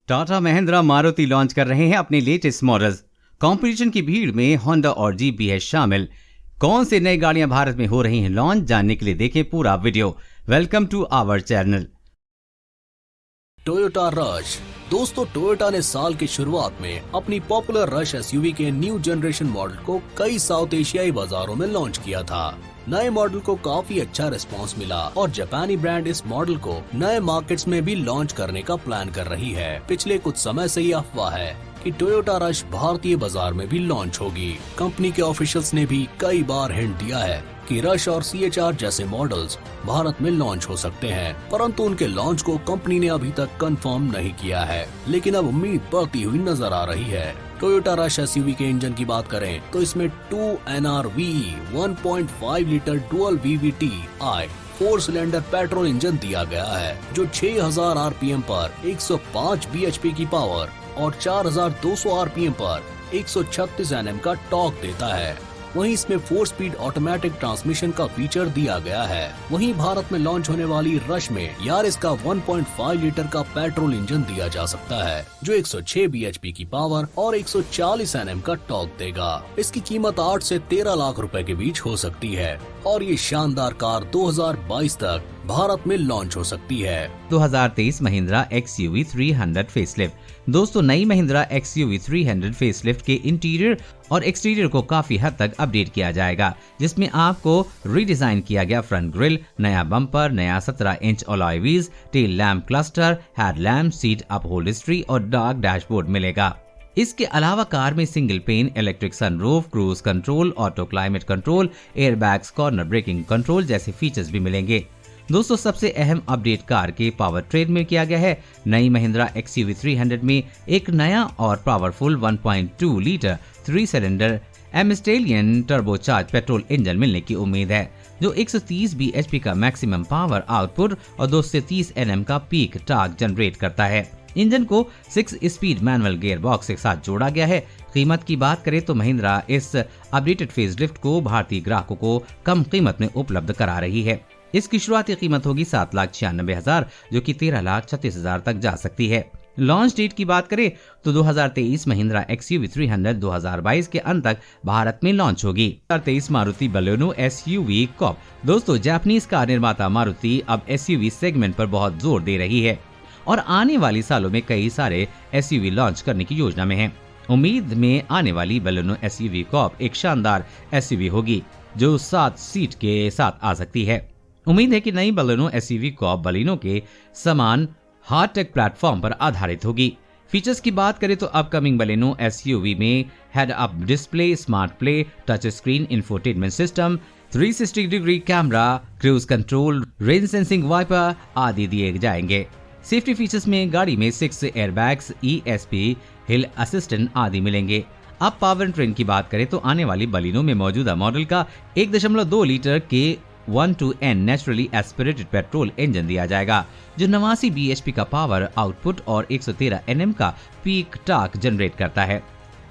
Tata Mahindra Maruti launch कर रहे हैं अपने लेटेस्ट मॉडल्स। कंपटीशन की भीड़ में होंडा और जीपी है शामिल। कौन सी नई गाड़ियां भारत में हो रही हैं लॉन्च, जानने के लिए देखें पूरा video. Welcome to our channel. Toyota Rush. दोस्तों, टोयोटा ने साल की शुरुआत में अपनी पॉपुलर रश एसयूवी के न्यू जनरेशन मॉडल को कई साउथ एशियाई बाजारों में लॉन्च किया था। नए मॉडल को काफी अच्छा रिस्पांस मिला और जापानी ब्रांड इस मॉडल को नए मार्केट्स में भी लॉन्च करने का प्लान कर रही है। पिछले कुछ समय से ये अफवाह है कि टोयोटा रश भारतीय बाजार में भी लॉन्च होगी। कंपनी के ऑफिशियल्स ने भी कई बार हिंट दिया है कि रश और CHR जैसे मॉडल्स भारत में लॉन्च हो सकते हैं, परंतु उनके लॉन्च को कंपनी ने अभी तक कंफर्म नहीं किया है। लेकिन अब उम्मीद बढ़ती हुई नजर आ रही है। टोयोटा रश एसयूवी के इंजन की बात करें तो इसमें 2NRV 1.5 litre dual VVT-i 4 cylinder petrol engine दिया गया है, जो 6000 RPM पर 105 bhp की पावर और 4200 RPM पर 136 Nm का टॉर्क देता है। वहीं इसमें 4 स्पीड ऑटोमेटिक ट्रांसमिशन का फीचर दिया गया है। वहीं भारत में लॉन्च होने वाली रश में यारिस का 1.5 लीटर का पेट्रोल इंजन दिया जा सकता है, जो 106 bhp की पावर और 140 Nm का टॉर्क देगा। इसकी कीमत 8 से 13 लाख रुपए के बीच हो सकती है और ये शानदार कार 2022 तक भारत में लॉन्च हो सकती है। 2023 महिंद्रा XUV 300 फेसलिफ्ट। दोस्तों, नई महिंद्रा XUV 300 फेसलिफ्ट के इंटीरियर और एक्सटीरियर को काफी हद तक अपडेट किया जाएगा, जिसमें आपको रीडिजाइन किया गया फ्रंट ग्रिल, नया बम्पर, नया 17 inch alloy wheels, tail lamp cluster, headlamp, seat upholstery और डार्क डैशबोर्ड मिलेगा। इसके अलावा कार में single pane, electric sunroof, cruise control, auto climate control, airbags, corner braking control जैसे फीचर्स भी मिलेंगे। दोस्तों, सबसे अहम अपडेट कार के पावर ट्रेन में किया गया है। नई महिंद्रा XUV 300 में एक नया और पावरफुल 1.2 लीटर 3 सिलेंडर एमस्टेलियन टर्बोचार्ज पेट्रोल इंजन मिलने की उम्मीद है, जो 130 bhp का मैक्सिमम पावर आउटपुट और 230 Nm का पीक टॉर्क जनरेट करता है। इंजन को 6 स्पीड मैनुअल गियर बॉक्स के साथ जोड़ा गया है। कीमत की बात करें तो महिंद्रा इस अपडेटेड फेसलिफ्ट को भारतीय ग्राहकों को कम कीमत में उपलब्ध करा रही है। इसकी शुरुआती कीमत होगी 7,96,000, जो कि 13,36,000 तक जा सकती है। लॉन्च डेट की बात करें तो 2023 महिंद्रा XUV 300 2022 के अंत तक भारत में लॉन्च होगी। 2023 मारुति बलेनो SUV कॉप। दोस्तों, जापानीज कार निर्माता मारुति अब SUV सेगमेंट पर बहुत जोर दे रही है और आने वाली सालों में कई सारे SUV लॉन्च करने की योजना में है। उम्मीद में आने वाली बलेनो SUV कॉप एक शानदार SUV होगी, जो 7 सीट के साथ आ सकती है। उम्मीद है कि नई बलेनो SUV कॉप बलेनो के समान हार्टेक प्लेटफॉर्म पर आधारित होगी। फीचर्स की बात करें तो अपकमिंग बलेनो SUV में head up display, smart play, touch screen, infotainment system, 360 degree camera, cruise control, rain sensing wiper आदि दिए जाएंगे। सेफ्टी फीचर्स में गाड़ी में 6 एयरबैग्स, ESP, हिल असिस्टेंट आदि मिलेंगे। अब पावर ट्रेन की बात करें तो आने वाली बलेनो में मौजूदा मॉडल का 1.2 लीटर के 1-2N naturally aspirated petrol engine दिया जाएगा, जो 89 bhp का पावर आउटपुट और 113 Nm का पीक टॉर्क जनरेट करता है।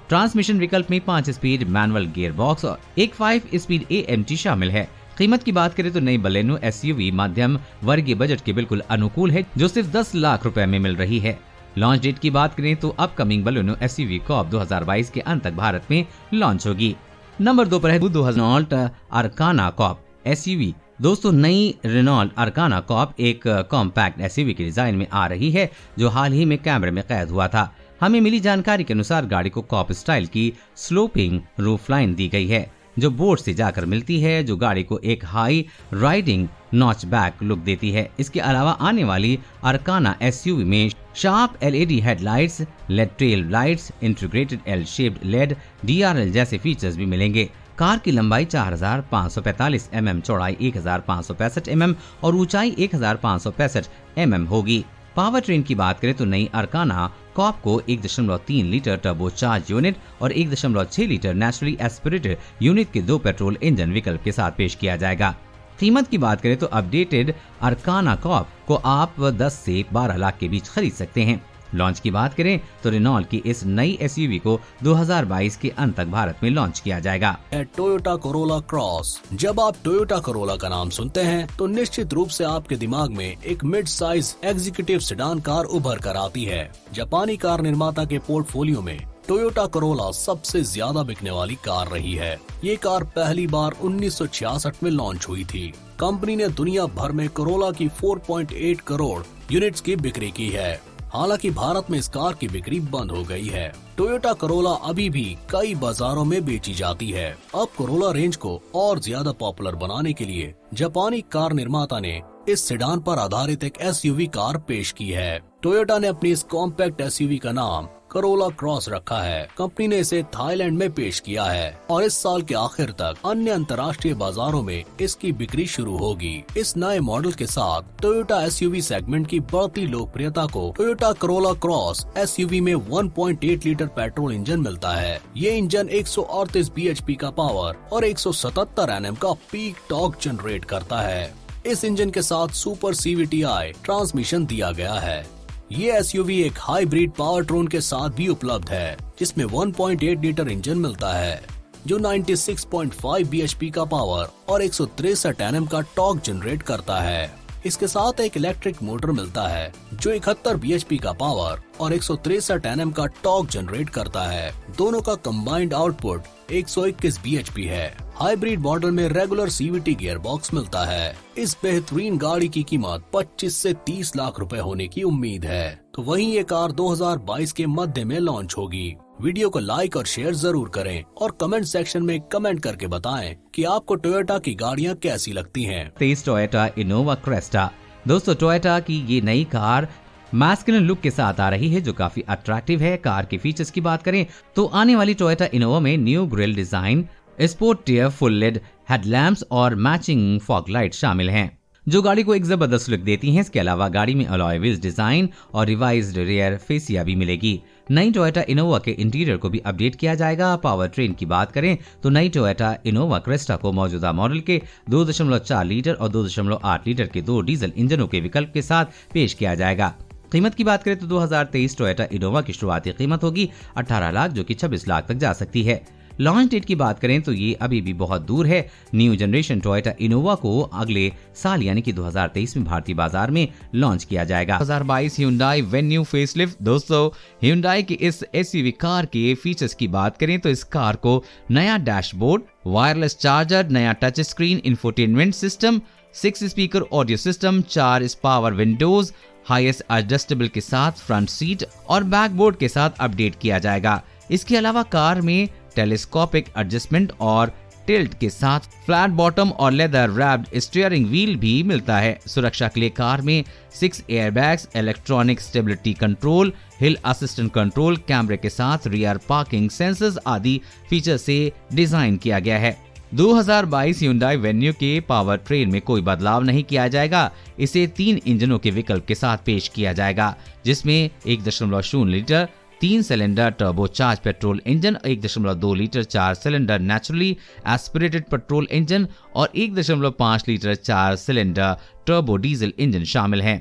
ट्रांसमिशन विकल्प में 5 स्पीड मैनुअल गियर बॉक्स और एक 5 स्पीड AMT शामिल है। कीमत की बात करें तो नई बलेनो SUV मध्यम वर्गीय बजट के बिल्कुल अनुकूल है, जो सिर्फ 10 लाख रुपए में मिल रही है। लॉन्च डेट की बात करें तो अपकमिंग बलेनो SUV कॉप 2022 के अंत तक भारत में लॉन्च होगी। नंबर 2 पर है रेनॉल्ट अरकाना कॉप SUV। दोस्तों, नई रेनॉल्ट अरकाना कॉप एक कॉम्पैक्ट SUV के डिजाइन में आ रही है, जो हाल ही में कैमरे में कैद हुआ था। हमें मिली जानकारी के अनुसार गाड़ी को कॉप स्टाइल की स्लोपिंग रूफ लाइन दी गई है, जो बोर्ड से जाकर मिलती है, जो गाड़ी को एक high riding notch back look देती है। इसके अलावा आने वाली अरकाना SUV में sharp LED headlights, LED tail lights, integrated L shaped LED DRL जैसे फीचर्स भी मिलेंगे। कार की लंबाई 4,545 mm, चौड़ाई 1,565 mm और ऊंचाई 1,565 mm होगी। पावर ट्रेन की बात करें तो नई अरकाना कॉप को 1.3 लीटर टर्बोचार्ज यूनिट और 1.6 लीटर नेचुरली एस्पिरेटेड यूनिट के 2 पेट्रोल इंजन विकल्प के साथ पेश किया जाएगा। कीमत की बात करें तो अपडेटेड अरकाना कॉप को आप 10 से 12 लाख के बीच खरीद सकते हैं। लॉन्च की बात करें तो रेनॉल्ट की इस नई एसयूवी को 2022 के अंत तक भारत में लॉन्च किया जाएगा। Toyota Corolla cross. जब आप टोयोटा कोरोला का नाम सुनते हैं तो निश्चित रूप से आपके दिमाग में एक mid size executive sedan car उभर कर आती है। जापानी कार निर्माता के पोर्टफोलियो में टोयोटा कोरोला सबसे ज्यादा बिकने वाली कार रही है। ये कार पहली बार 1966 में लॉन्च हुई थी। कंपनी ने दुनिया भर में कोरोला की 4.8 करोड़ यूनिट्स की बिक्री की है। हालांकि भारत में इस कार की बिक्री बंद हो गई है। टोयोटा कोरोला अभी भी कई बाजारों में बेची जाती है। अब कोरोला रेंज को और ज्यादा पॉपुलर बनाने के लिए जापानी कार निर्माता ने इस सेडान पर आधारित एक एसयूवी कार पेश की है। टोयोटा ने अपनी इस कॉम्पैक्ट एसयूवी का नाम कोरोला क्रॉस रखा है। कंपनी ने इसे थाईलैंड में पेश किया है और इस साल के आखिर तक अन्य अंतर्राष्ट्रीय बाजारों में इसकी बिक्री शुरू होगी। इस नए मॉडल के साथ टोयोटा एसयूवी सेगमेंट की बढ़ती लोकप्रियता को टोयोटा कोरोला क्रॉस एसयूवी में 1.8 लीटर पेट्रोल इंजन मिलता है। ये इंजन 138 bhp का पावर और 177 Nm का पीक टॉर्क जनरेट करता है। इस इंजन के साथ सुपर CVTi ट्रांसमिशन दिया गया है। ये एसयूवी एक हाइब्रिड पावर ट्रोन के साथ भी उपलब्ध है, जिसमें 1.8 लीटर इंजन मिलता है जो 96.5 bhp का पावर और 163 Nm का टॉर्क जनरेट करता है। इसके साथ एक इलेक्ट्रिक मोटर मिलता है जो 71 bhp का पावर और 163 Nm का टॉर्क जनरेट करता है। दोनों का कंबाइंड आउटपुट 121 bhp है। हाइब्रिड मॉडल में रेगुलर CVT गियर बॉक्स मिलता है। इस बेहतरीन गाड़ी की कीमत 25 से 30 लाख रुपए होने की उम्मीद है। तो वहीं ये कार 2022 के मध्य में लॉन्च होगी। वीडियो को लाइक और शेयर जरूर करें और कमेंट सेक्शन में कमेंट करके बताएं कि आपको टोयोटा की गाड़ियां कैसी लगती हैं। Toyota Innova Crysta. दोस्तों, टोयोटा की ये नई कार मैस्कुलिन लुक के साथ आ रही है जो काफी अट्रैक्टिव है। कार के फीचर्स की बात करें तो आने वाली टोयोटा इनोवा में new grille design, sport tier full LED headlamps और मैचिंग फॉग लाइट शामिल हैं, जो गाड़ी को एक जबरदस्त लुक देती हैं। इसके अलावा गाड़ी में अलॉय व्हील्स डिजाइन और रिवाइज्ड रियर फेसिया भी मिलेगी। नई टोयोटा इनोवा के इंटीरियर को भी अपडेट किया जाएगा। पावर ट्रेन की बात करें तो नई टोयोटा इनोवा क्रेस्टा को मौजूदा मॉडल के 2.4 लीटर और 2.8 लीटर के 2 डीजल इंजनों के विकल्प के साथ पेश किया जाएगा। कीमत की बात करें तो 2023 टोयोटा इनोवा की शुरुआती कीमत होगी 18 लाख, जो कि 26 लाख तक जा सकती है। लॉन्च डेट की बात करें तो ये अभी भी बहुत दूर है। न्यू जनरेशन टोयोटा इनोवा को अगले साल यानी कि 2023 में भारतीय बाजार में लॉन्च किया जाएगा। 2022 Hyundai Venue फेसलिफ्ट। दोस्तों, Hyundai की इस एसयूवी कार के फीचर्स की बात करें तो इस कार को नया डैशबोर्ड, वायरलेस चार्जर, नया touch screen, infotainment system, 6 speaker audio system, 4 power Windows, highest adjustable के साथ फ्रंट सीट और बैकबोर्ड के साथ अपडेट किया जाएगा। इसके अलावा कार में टेलीस्कोपिक एडजस्टमेंट और टिल्ट के साथ फ्लैट बॉटम और लेदर रैप्ड स्टीयरिंग व्हील भी मिलता है। सुरक्षा के लिए कार में 6 एयरबैग्स, इलेक्ट्रॉनिक स्टेबिलिटी कंट्रोल, हिल असिस्टेंट कंट्रोल, कैमरे के साथ रियर पार्किंग सेंसर्स आदि फीचर से डिजाइन किया गया है। 2022 Hyundai Venue के पावर ट्रेन में कोई बदलाव नहीं किया जाएगा। इसे 3 इंजनों के विकल्प के साथ पेश किया जाएगा, जिसमें 1.0 litre 3 cylinder turbocharge petrol engine, 1.2 litre 4 cylinder naturally aspirated petrol engine और 1.5 litre 4 cylinder turbo diesel engine शामिल हैं।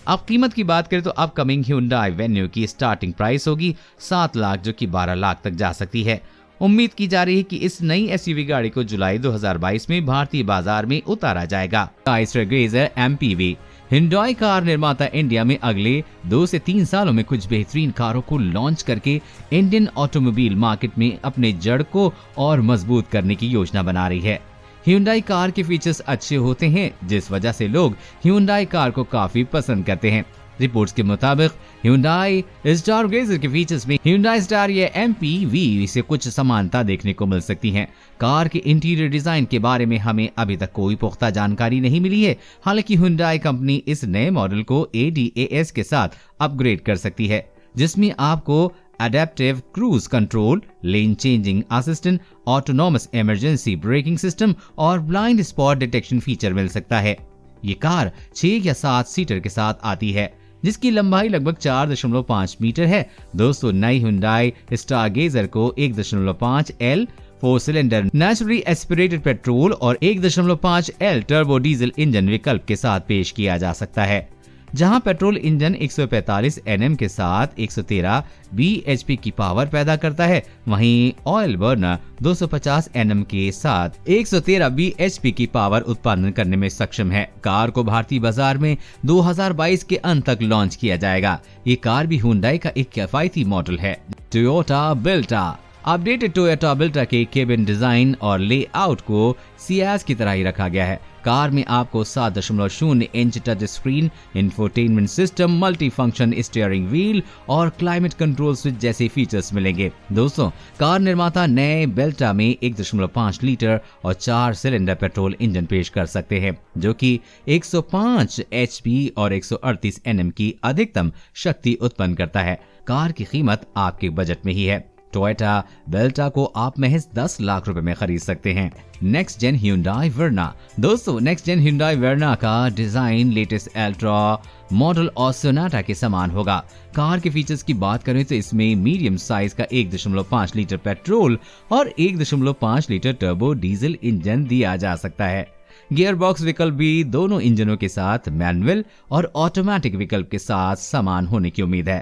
अब कीमत की बात करें तो अपकमिंग Hyundai Venue की स्टार्टिंग प्राइस होगी 7 लाख, जो कि 12 लाख तक जा सकती है। उम्मीद की जा रही है कि इस नई एसयूवी गाड़ी को जुलाई 2022 में भारतीय बाजार में उतारा जाएगा। Trailblazer MPV। Hyundai कार निर्माता इंडिया में अगले 2 से 3 सालों में कुछ बेहतरीन कारों को लॉन्च करके इंडियन ऑटोमोबाइल मार्केट में अपने जड़ को और मजबूत करने की योजना बना रही है। Hyundai कार के फीचर्स अच्छे होते हैं, जिस वजह से लोग Hyundai कार को काफी पसंद करते हैं। रिपोर्ट्स के मुताबिक Hyundai Trailblazer के फीचर्स में Hyundai Staria MPV से कुछ समानता देखने को मिल सकती है। कार के इंटीरियर डिजाइन के बारे में हमें अभी तक कोई पुख्ता जानकारी नहीं मिली है। हालांकि Hyundai कंपनी इस नए मॉडल को ADAS के साथ अपग्रेड कर सकती है, जिसमें आपको एडेप्टिव क्रूज कंट्रोल, लेन changing assistant, autonomous emergency braking system और ब्लाइंड स्पॉट डिटेक्शन फीचर मिल सकता है। ये कार 6 या 7 सीटर के साथ आती है, जिसकी लंबाई लगभग 4.5 मीटर है। दोस्तों, नई Hyundai Stargazer को 1.5 L 4 cylinder naturally aspirated petrol और 1.5 L टर्बो डीजल इंजन विकल्प के साथ पेश किया जा सकता है। जहां पेट्रोल इंजन 145 Nm के साथ 113 bhp की पावर पैदा करता है, वहीं ऑयल बर्नर 250 Nm के साथ 113 bhp की पावर उत्पादन करने में सक्षम है। कार को भारतीय बाजार में 2022 के अंत तक लॉन्च किया जाएगा। ये कार भी हुंडई का एक किफायती मॉडल है। टोयोटा बिल्टा। अपडेटेड टोयोटा बिल्टा के केबिन डिजाइन और लेआउट को सियाज की तरह ही रखा गया है। कार में आपको 7.0 inch touch screen, infotainment system, multi function steering wheel और क्लाइमेट कंट्रोल स्विच जैसे फीचर्स मिलेंगे। दोस्तों, कार निर्माता नए बेल्टा में 1.5 लीटर और 4 सिलेंडर पेट्रोल इंजन पेश कर सकते हैं, जो कि 105 HP और 138 Nm की अधिकतम शक्ति उत्पन्न करता है। कार की कीमत आपके बजट में ही है। टोयोटा बेल्टा को आप महज 10 लाख रुपए में खरीद सकते हैं। Next gen Hyundai Verna। दोस्तों, नेक्स्ट जेन Hyundai Verna का डिजाइन लेटेस्ट अल्ट्रा मॉडल और सोनाटा के समान होगा। कार के फीचर्स की बात करें तो इसमें मीडियम साइज का 1.5 लीटर पेट्रोल और 1.5 लीटर टर्बो डीजल इंजन दिया जा सकता है। गियर बॉक्स विकल्प भी दोनों इंजनों के साथ मैनुअल और ऑटोमेटिक विकल्प के साथ समान होने की उम्मीद है।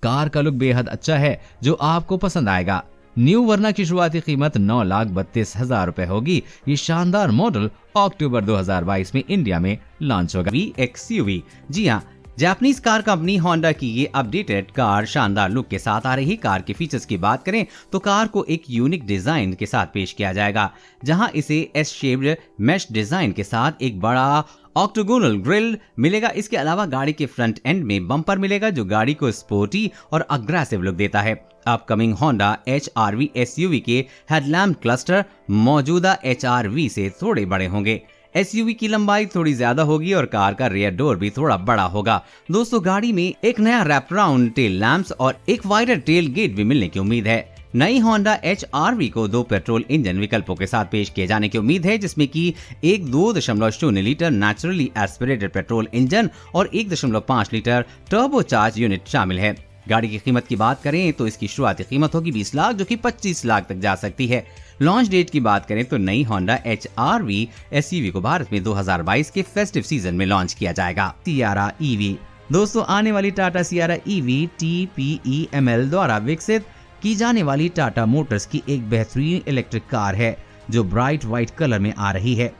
कार का लुक बेहद अच्छा है, जो आपको पसंद आएगा। न्यू वर्ना की शुरुआती कीमत 9,32,000 रुपए होगी। ये शानदार मॉडल अक्टूबर 2022 में इंडिया में लॉन्च होगा। XUV। जी हाँ, जापानीज कार कंपनी होंडा की ये अपडेटेड कार शानदार लुक के साथ आ रही। कार के फीचर्स की बात करें तो कार को एक यूनिक डिजाइन के साथ पेश किया जाएगा, जहां इसे एस शेप्ड मेश डिजाइन के साथ एक बड़ा ऑक्टोगोनल ग्रिल मिलेगा। इसके अलावा गाड़ी के फ्रंट एंड में बम्पर मिलेगा, जो गाड़ी को स्पोर्टी और अग्रेसिव लुक देता है। अपकमिंग होंडा HR-V SUV के हेडलैम्प क्लस्टर मौजूदा HR-V से थोड़े बड़े होंगे। SUV की लंबाई थोड़ी ज्यादा होगी और कार का रियर डोर भी थोड़ा बड़ा होगा। दोस्तों, गाड़ी में एक नया रैप राउंड टेल लैंप्स और एक वाइडर टेल गेट भी मिलने की उम्मीद है। नई होंडा HR-V को 2 पेट्रोल इंजन विकल्पों के साथ पेश किए जाने की उम्मीद है, जिसमें कि एक 2.0 litre naturally aspirated petrol engine और 1.5 लीटर टर्बोचार्ज यूनिट शामिल है। गाड़ी की कीमत की बात करें तो इसकी शुरुआती कीमत होगी 20 लाख, जो कि 25 लाख तक जा सकती है। लॉन्च डेट की बात करें तो नई होंडा HR-V SUV को भारत में 2022 के फेस्टिव सीजन में लॉन्च किया जाएगा। Sierra EV। दोस्तों, आने वाली टाटा सियारा EV TPEML द्वारा विकसित की जाने वाली टाटा मोटर्स की एक बेहतरीन इलेक्ट्रिक कार है, जो ब्राइट व्हाइट कलर में आ रही है।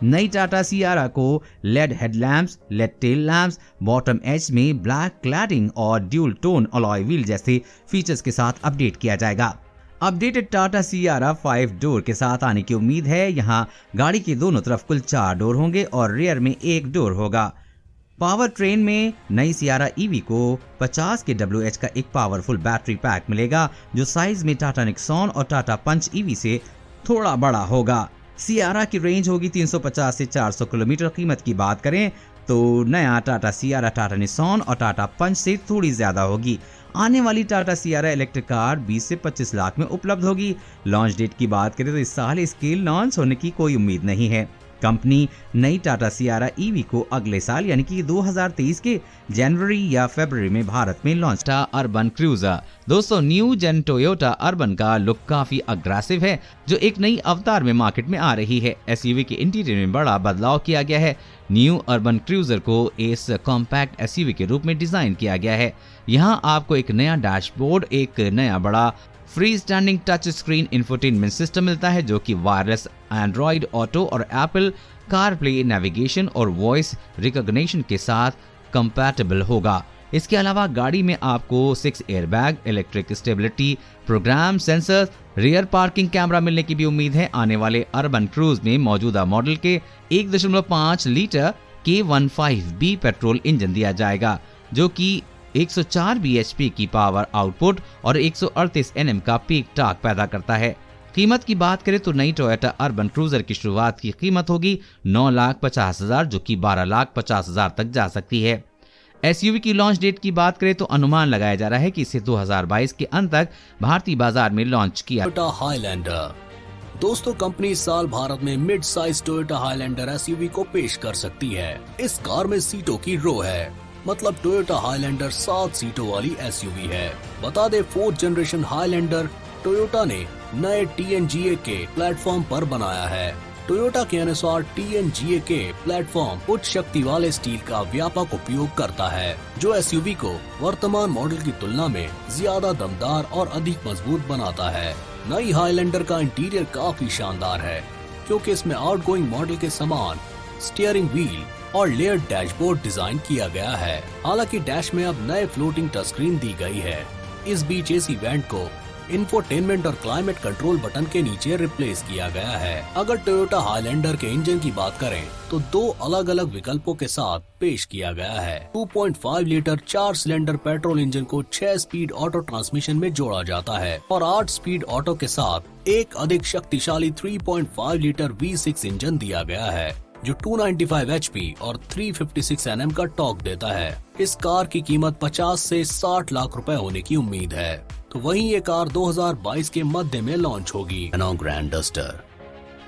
नई टाटा सियारा को LED headlamps, LED tail lamps, bottom edge में ब्लैक क्लैडिंग और ड्यूल टोन अलॉय व्हील जैसे फीचर्स के साथ अपडेट किया जाएगा। अपडेटेड टाटा सियारा 5 डोर के साथ आने की उम्मीद है। यहाँ गाड़ी के दोनों तरफ कुल 4 डोर होंगे और रियर में 1 डोर होगा। पावर ट्रेन में नई सियारा EV को 50 kWh का एक पावरफुल बैटरी पैक मिलेगा, जो साइज में टाटा निक्सॉन और टाटा पंच EV से थोड़ा बड़ा होगा। सियारा की रेंज होगी 350 से 400 किलोमीटर। कीमत की बात करें तो नया टाटा सियारा टाटा निक्सॉन और टाटा पंच से थोड़ी ज्यादा होगी। आने वाली टाटा सियारा इलेक्ट्रिक कार 20 से 25 लाख में उपलब्ध होगी। लॉन्च डेट की बात करें तो इस साल इसके लॉन्च होने की कोई उम्मीद नहीं है। कंपनी नई टाटा सियारा EV को अगले साल यानी कि 2023 के जनवरी या फरवरी में भारत में लॉन्च। Urban cruiser. दोस्तों, न्यू जेन टोयोटा अर्बन का लुक काफी अग्रेसिव है, जो एक नई अवतार में मार्केट में आ रही है। SUV के इंटीरियर में बड़ा बदलाव किया गया है। न्यू अर्बन क्रूजर को इस कॉम्पैक्ट SUV के रूप में डिजाइन किया गया है। यहाँ आपको एक नया डैशबोर्ड, एक नया बड़ा free standing touch screen infotainment system मिलता है, जो कि वायरलेस एंड्रॉइड ऑटो और एप्पल कारप्ले नेविगेशन और वॉइस रिकॉग्निशन के साथ कंपैटिबल होगा। इसके अलावा गाड़ी में आपको 6 airbag, electric stability program sensor, rear parking camera मिलने की भी उम्मीद है। आने वाले अर्बन क्रूज में मौजूदा मॉडल के 1.5 लीटर K15B पेट्रोल इंजन दिया जाएगा, जो कि 104 bhp की पावर आउटपुट और 138 Nm का पीक टॉर्क पैदा करता है। कीमत की बात करें तो नई टोयोटा अर्बन क्रूजर की शुरुआत की कीमत होगी 9,50,000, जो कि 12,50,000 तक जा सकती है। SUV की लॉन्च डेट की बात करें तो अनुमान लगाया जा रहा है कि इसे 2022 के अंत तक भारतीय बाजार में लॉन्च किया। Toyota highlander. दोस्तों, कंपनी इस साल भारत में mid size Toyota highlander SUV को पेश कर सकती है। इस कार में सीटों की रो है, मतलब टोयोटा हाईलैंडर 7 सीटों वाली SUV है। बता दे 4th जनरेशन हाईलैंडर टोयोटा ने नए TNGA के प्लेटफॉर्म पर बनाया है। टोयोटा के अनुसार TNGA के प्लेटफॉर्म उच्च शक्ति वाले स्टील का व्यापक उपयोग करता है, जो SUV को वर्तमान मॉडल की तुलना में ज्यादा दमदार और अधिक मजबूत बनाता है। नई हाईलैंडर का इंटीरियर काफी शानदार है, क्योंकि इसमें आउटगोइंग मॉडल के समान स्टीयरिंग व्हील और लेयर डैशबोर्ड डिजाइन किया गया है। हालांकि डैश में अब नए फ्लोटिंग टच स्क्रीन दी गई है। इस बीच इस इवेंट को इंफोटेनमेंट और क्लाइमेट कंट्रोल बटन के नीचे रिप्लेस किया गया है। अगर टोयोटा हाईलैंडर के इंजन की बात करें तो 2 अलग अलग विकल्पों के साथ पेश किया गया है। 2.5 लीटर 4 सिलेंडर पेट्रोल इंजन को 6 स्पीड ऑटो ट्रांसमिशन में जोड़ा जाता है और 8 स्पीड ऑटो के साथ एक अधिक शक्तिशाली 3.5 लीटर V6 इंजन दिया गया है, जो 295 HP और 356 Nm का टॉर्क देता है। इस कार की कीमत 50 से 60 लाख रुपए होने की उम्मीद है। तो वहीं ये कार 2022 के मध्य में लॉन्च होगी। Renault Grand Duster.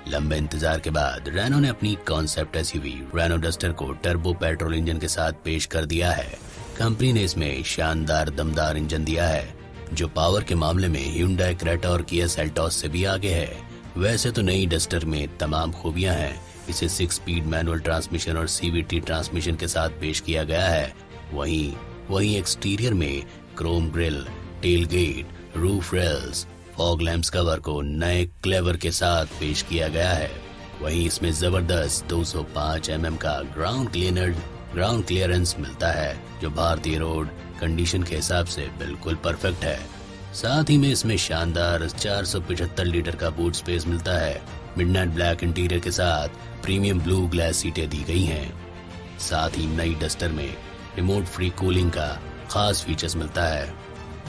लंबे इंतजार के बाद रेनो ने अपनी कॉन्सेप्ट SUV रेनो डस्टर को टर्बो पेट्रोल इंजन के साथ पेश कर दिया है। कंपनी ने इसमें शानदार दमदार इंजन दिया है, जो पावर के मामले में Hyundai क्रेटा और Kia Seltos से भी आगे है। वैसे तो नई डस्टर में तमाम खूबियां हैं। इसे 6 स्पीड मैनुअल ट्रांसमिशन और CVT ट्रांसमिशन के साथ पेश किया गया है। वहीं एक्सटीरियर में chrome grille, tail gate, roof rails, fog lamps cover को नए क्लेवर के साथ पेश किया गया है। वहीं इसमें जबरदस्त 205 mm का ग्राउंड क्लियरेंस मिलता है, जो भारतीय रोड कंडीशन के हिसाब से बिल्कुल परफेक्ट है। साथ ही में इसमें शानदार 475 लीटर का बूट स्पेस मिलता है। मिडनाइट ब्लैक इंटीरियर के साथ प्रीमियम ब्लू ग्लास सीटें दी गई हैं। साथ ही नई डस्टर में रिमोट फ्री कूलिंग का खास फीचर्स मिलता है।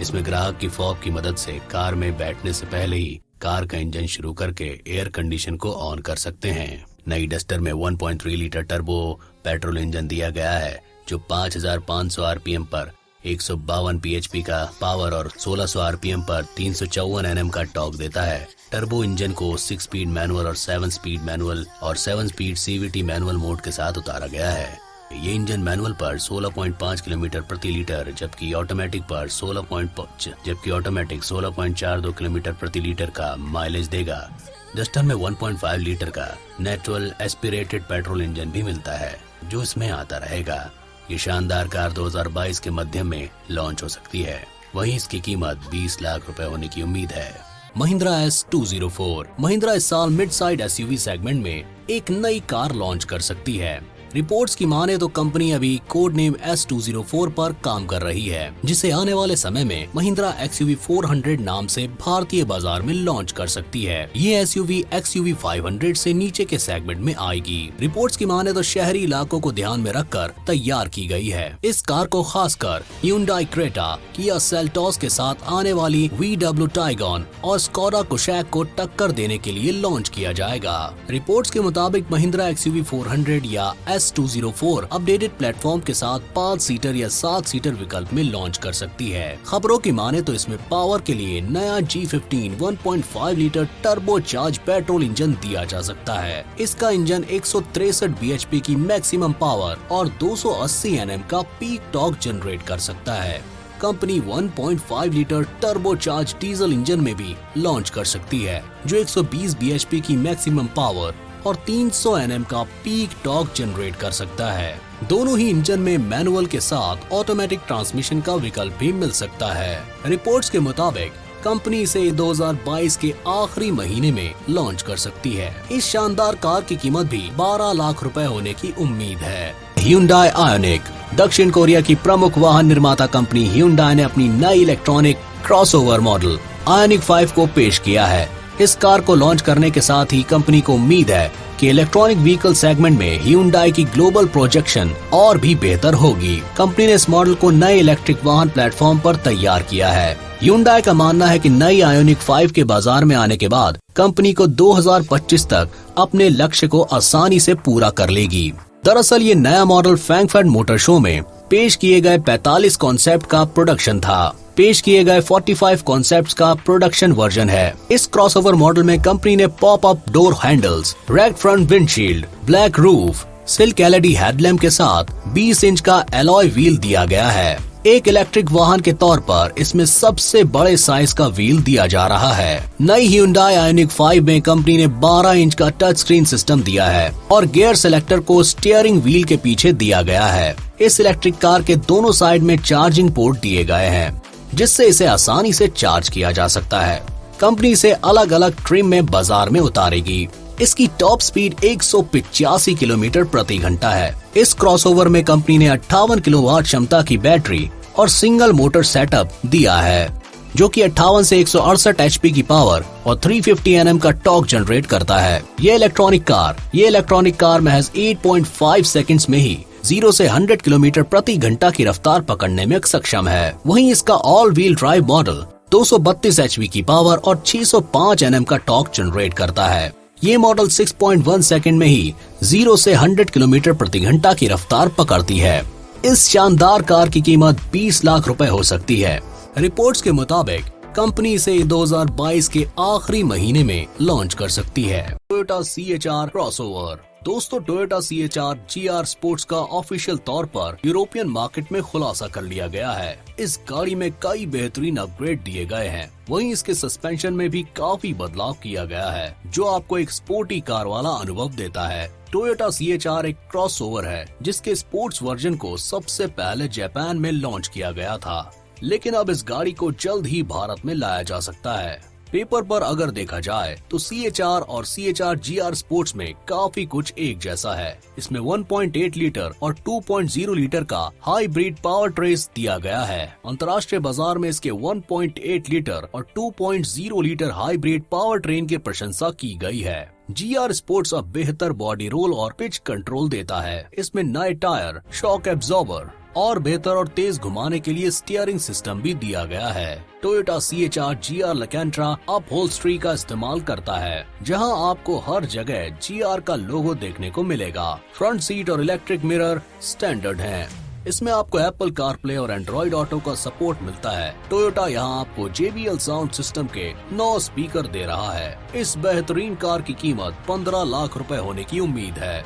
इसमें ग्राहक की फॉग की मदद से कार में बैठने से पहले ही कार का इंजन शुरू करके एयर कंडीशन को ऑन कर सकते हैं। नई डस्टर में 1.3 लीटर टर्बो पेट्रोल इंजन दिया गया है, जो 5500 RPM पर 152 PHP का पावर और 1600 RPM पर 354 Nm का टॉर्क देता है। टर्बो इंजन को 6 स्पीड मैनुअल और 7 स्पीड मैनुअल और 7 स्पीड CVT मैनुअल मोड के साथ उतारा गया है। ये इंजन मैनुअल पर 16.5 किलोमीटर प्रति लीटर जबकि ऑटोमेटिक 16.42 किलोमीटर प्रति लीटर का माइलेज देगा। डस्टर में 1.5 लीटर का नेचुरल एस्पिरेटेड पेट्रोल इंजन भी मिलता है, जो इसमें आता रहेगा। ये शानदार कार 2022 के मध्य में लॉन्च हो सकती है। वहीं इसकी कीमत 20 लाख रुपए होने की उम्मीद है। महिंद्रा S204। महिंद्रा इस साल मिड साइड SUV सेगमेंट में एक नई कार लॉन्च कर सकती है। रिपोर्ट्स की माने तो कंपनी अभी कोड नेम S204 पर काम कर रही है, जिसे आने वाले समय में महिंद्रा XUV 400 नाम से भारतीय बाजार में लॉन्च कर सकती है। ये SUV XUV 500 से नीचे के सेगमेंट में आएगी। रिपोर्ट्स की माने तो शहरी इलाकों को ध्यान में रखकर तैयार की गई है। इस कार को खासकर Hyundai क्रेटा, Kia Seltos के साथ आने वाली VW Tiguan और Skoda Kodiaq को टक्कर देने के लिए लॉन्च किया जाएगा। रिपोर्ट्स के मुताबिक महिंद्रा XUV 400 या S204 अपडेटेड प्लेटफॉर्म के साथ 5 सीटर या 7 सीटर विकल्प में लॉन्च कर सकती है। खबरों की माने तो इसमें पावर के लिए नया G15 1.5 litre turbo charge petrol engine दिया जा सकता है। इसका इंजन 163 bhp की मैक्सिमम पावर और 280 Nm का पीक टॉर्क जनरेट कर सकता है। Company 1.5 litre turbo charge diesel engine में भी लॉन्च कर सकती है, जो 120 bhp की मैक्सिमम पावर और 300 Nm का पीक टॉर्क जनरेट कर सकता है। दोनों ही इंजन में मैनुअल के साथ ऑटोमेटिक ट्रांसमिशन का विकल्प भी मिल सकता है। रिपोर्ट्स के मुताबिक कंपनी इसे 2022 के आखिरी महीने में लॉन्च कर सकती है। इस शानदार कार की कीमत भी 12 लाख रुपए होने की उम्मीद है। Hyundai Ioniq। दक्षिण कोरिया की प्रमुख वाहन निर्माता कंपनी Hyundai ने अपनी नई इलेक्ट्रॉनिक क्रॉसओवर मॉडल Ioniq 5 को पेश किया है। इस कार को लॉन्च करने के साथ ही कंपनी को उम्मीद है कि इलेक्ट्रॉनिक व्हीकल सेगमेंट में Hyundai की ग्लोबल प्रोजेक्शन और भी बेहतर होगी। कंपनी ने इस मॉडल को नए इलेक्ट्रिक वाहन प्लेटफॉर्म पर तैयार किया है। Hyundai का मानना है कि नई Ioniq 5 के बाजार में आने के बाद कंपनी को 2025 तक अपने लक्ष्य को आसानी से पूरा कर लेगी। दरअसल ये नया मॉडल फ्रैंकफर्ट मोटर शो में पेश किए गए 45 कॉन्सेप्ट का प्रोडक्शन था। पेश किए गए 45 कॉन्सेप्ट्स का प्रोडक्शन वर्जन है। इस क्रॉसओवर मॉडल में कंपनी ने pop up door handles, rack front windshield, black roof, silk LED headlamp के साथ 20 इंच का एलॉय व्हील दिया गया है। एक इलेक्ट्रिक वाहन के तौर पर इसमें सबसे बड़े साइज का व्हील दिया जा रहा है। नई Hyundai Ioniq 5 में कंपनी ने 12 इंच का टच स्क्रीन सिस्टम दिया है और गियर सेलेक्टर को स्टीयरिंग व्हील के पीछे दिया गया है। इस इलेक्ट्रिक कार के दोनों साइड में चार्जिंग पोर्ट दिए गए हैं, जिससे इसे आसानी से चार्ज किया जा सकता है। कंपनी इसे अलग अलग ट्रिम में बाजार में उतारेगी। इसकी टॉप स्पीड 185 किलोमीटर प्रति घंटा है। इस क्रॉसओवर में कंपनी ने 58 किलोवाट क्षमता की बैटरी और सिंगल मोटर सेटअप दिया है, जो कि 58 से 168 HP की पावर और 350 Nm का टॉर्क जनरेट करता है। ये इलेक्ट्रॉनिक कार महज 8.5 सेकंड्स में ही 0 से 100 किलोमीटर प्रति घंटा की रफ्तार पकड़ने में सक्षम है। वहीं इसका all wheel drive model 232 HP की पावर और 605 Nm का टॉर्क जनरेट करता है। ये मॉडल 6.1 सेकंड में ही 0 से 100 किलोमीटर प्रति घंटा की रफ्तार पकड़ती है। इस शानदार कार की कीमत 20 लाख रुपए हो सकती है। रिपोर्ट्स के मुताबिक कंपनी इसे 2022 के आखिरी महीने में लॉन्च कर सकती है। Toyota CHR crossover. दोस्तों, टोयोटा CHR GR स्पोर्ट्स का ऑफिशियल तौर पर यूरोपियन मार्केट में खुलासा कर लिया गया है। इस गाड़ी में कई बेहतरीन अपग्रेड दिए गए हैं। वहीं इसके सस्पेंशन में भी काफी बदलाव किया गया है, जो आपको एक स्पोर्टी कार वाला अनुभव देता है। टोयोटा CHR एक क्रॉसओवर है, जिसके स्पोर्ट्स वर्जन को सबसे पहले जापान में लॉन्च किया गया था, लेकिन अब इस गाड़ी को जल्द ही भारत में लाया जा सकता है। पेपर पर अगर देखा जाए तो CHR और CHR GR स्पोर्ट्स में काफी कुछ एक जैसा है। इसमें 1.8 लीटर और 2.0 लीटर का हाइब्रिड पावर ट्रेस दिया गया है। अंतर्राष्ट्रीय बाजार में इसके 1.8 लीटर और 2.0 लीटर हाइब्रिड पावर ट्रेन की प्रशंसा की गई है। GR स्पोर्ट्स अब बेहतर बॉडी रोल और पिच कंट्रोल देता है। इसमें नए टायर, शॉक एब्जॉर्बर और बेहतर और तेज घुमाने के लिए स्टीयरिंग सिस्टम भी दिया गया है। टोयोटा CHR GR लैकेंट्रा अपहोल्स्ट्री का इस्तेमाल करता है, जहां आपको हर जगह GR का लोगो देखने को मिलेगा। फ्रंट सीट और इलेक्ट्रिक मिरर स्टैंडर्ड हैं। इसमें आपको एप्पल कारप्ले और एंड्रॉइड ऑटो का सपोर्ट मिलता है। टोयोटा यहां आपको JBL साउंड सिस्टम के 9 स्पीकर दे रहा है। इस बेहतरीन कार की कीमत 15 लाख रुपए होने की उम्मीद है।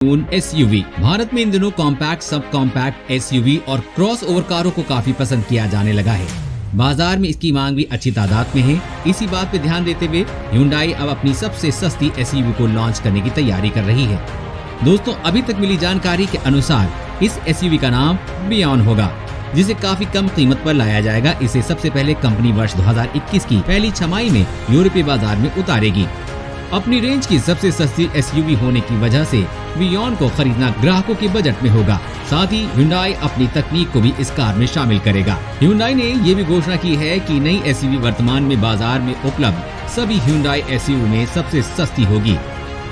SUV भारत में इन दिनों कॉम्पैक्ट, सब कॉम्पैक्ट, SUV और क्रॉस ओवर कारों को काफी पसंद किया जाने लगा है। बाजार में इसकी मांग भी अच्छी तादाद में है। इसी बात पे ध्यान देते हुए Hyundai अब अपनी सबसे सस्ती SUV को लॉन्च करने की तैयारी कर रही है। दोस्तों, अभी तक मिली जानकारी के अनुसार इस SUV का नाम बियॉन होगा, जिसे काफी कम कीमत पर लाया जाएगा। इसे सबसे पहले कंपनी वर्ष 2021 की पहली छमाही में यूरोपीय बाजार में उतारेगी। अपनी रेंज की सबसे सस्ती SUV होने की वजह से बियॉन को खरीदना ग्राहकों के बजट में होगा। साथ ही Hyundai अपनी तकनीक को भी इस कार में शामिल करेगा। Hyundai ने ये भी घोषणा की है कि नई SUV वर्तमान में बाजार में उपलब्ध सभी Hyundai SUV में सबसे सस्ती होगी।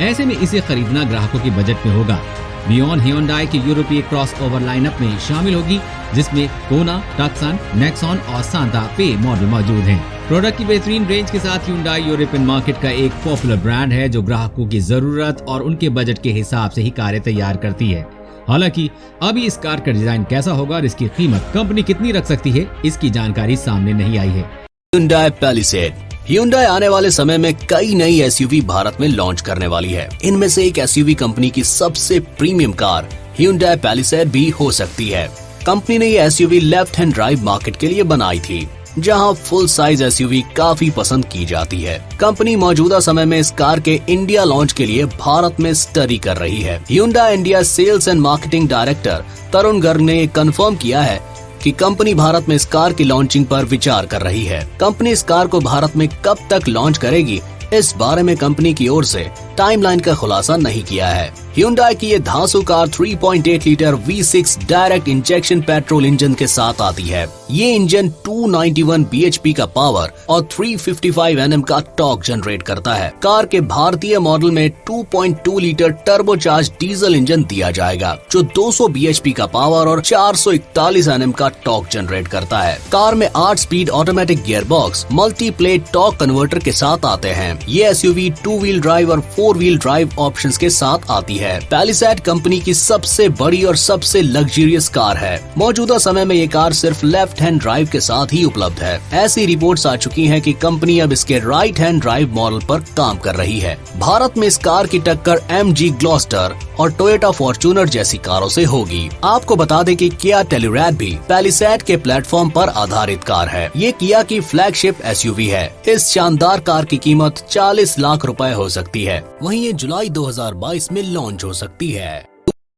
ऐसे में इसे खरीदना ग्राहकों के बजट में होगा। बियॉन Hyundai के यूरोपीय क्रॉस ओवर लाइनअप में शामिल होगी, जिसमें कोना, टक्सन, नेक्सॉन और सांता फे मॉडल मौजूद हैं। प्रोडक्ट की बेहतरीन रेंज के साथ Hyundai यूरोपियन मार्केट का एक पॉपुलर ब्रांड है, जो ग्राहकों की जरूरत और उनके बजट के हिसाब से ही कारें तैयार करती है। हालांकि अभी इस कार का डिजाइन कैसा होगा और इसकी कीमत कंपनी कितनी रख सकती है, इसकी जानकारी सामने नहीं आई है। Hyundai Palisade। Hyundai आने वाले समय में कई नई SUV भारत में लॉन्च करने वाली है। इनमें से एक SUV कंपनी की सबसे प्रीमियम कार Hyundai Palisade भी हो सकती है। कंपनी ने ये SUV left hand drive market के लिए बनाई थी, जहां फुल साइज SUV काफी पसंद की जाती है। कंपनी मौजूदा समय में इस कार के इंडिया लॉन्च के लिए भारत में स्टडी कर रही है। Hyundai India sales and marketing director Tarun Garg ने कंफर्म किया है कि कंपनी भारत में इस कार की लॉन्चिंग पर विचार कर रही है। कंपनी इस कार को भारत में कब तक लॉन्च करेगी, इस बारे में कंपनी की ओर से टाइमलाइन का खुलासा नहीं किया है। Hyundai की ये धांसू car 3.8 litre V6 direct injection petrol engine के साथ आती है। ये इंजन 291 bhp का पावर और 355 Nm का टॉर्क जनरेट करता है। कार के भारतीय मॉडल में 2.2 लीटर टर्बोचार्ज डीजल इंजन दिया जाएगा, जो 200 bhp का पावर और 441 Nm का टॉर्क जनरेट करता है। कार में 8 speed automatic gear box, multi plate torque converter के साथ आते हैं। ये SUV 2 व्हील ड्राइव और 4 4 व्हील ड्राइव ऑप्शंस के साथ आती है। पैलिसैड कंपनी की सबसे बड़ी और सबसे लग्जरियस कार है। मौजूदा समय में ये कार सिर्फ लेफ्ट हैंड ड्राइव के साथ ही उपलब्ध है। ऐसी रिपोर्ट्स आ चुकी हैं कि कंपनी अब इसके राइट हैंड ड्राइव मॉडल पर काम कर रही है। भारत में इस कार की टक्कर MG ग्लॉस्टर और टोयोटा फॉर्च्यूनर जैसी कारों से होगी। आपको बता दें कि किया टेलीरैड भी पैलिसैड के प्लेटफॉर्म पर आधारित कार है। ये किया की फ्लैगशिप SUV है। इस शानदार कार की कीमत 40 लाख रुपए हो सकती है। वहीं ये जुलाई 2022 में लॉन्च हो सकती है।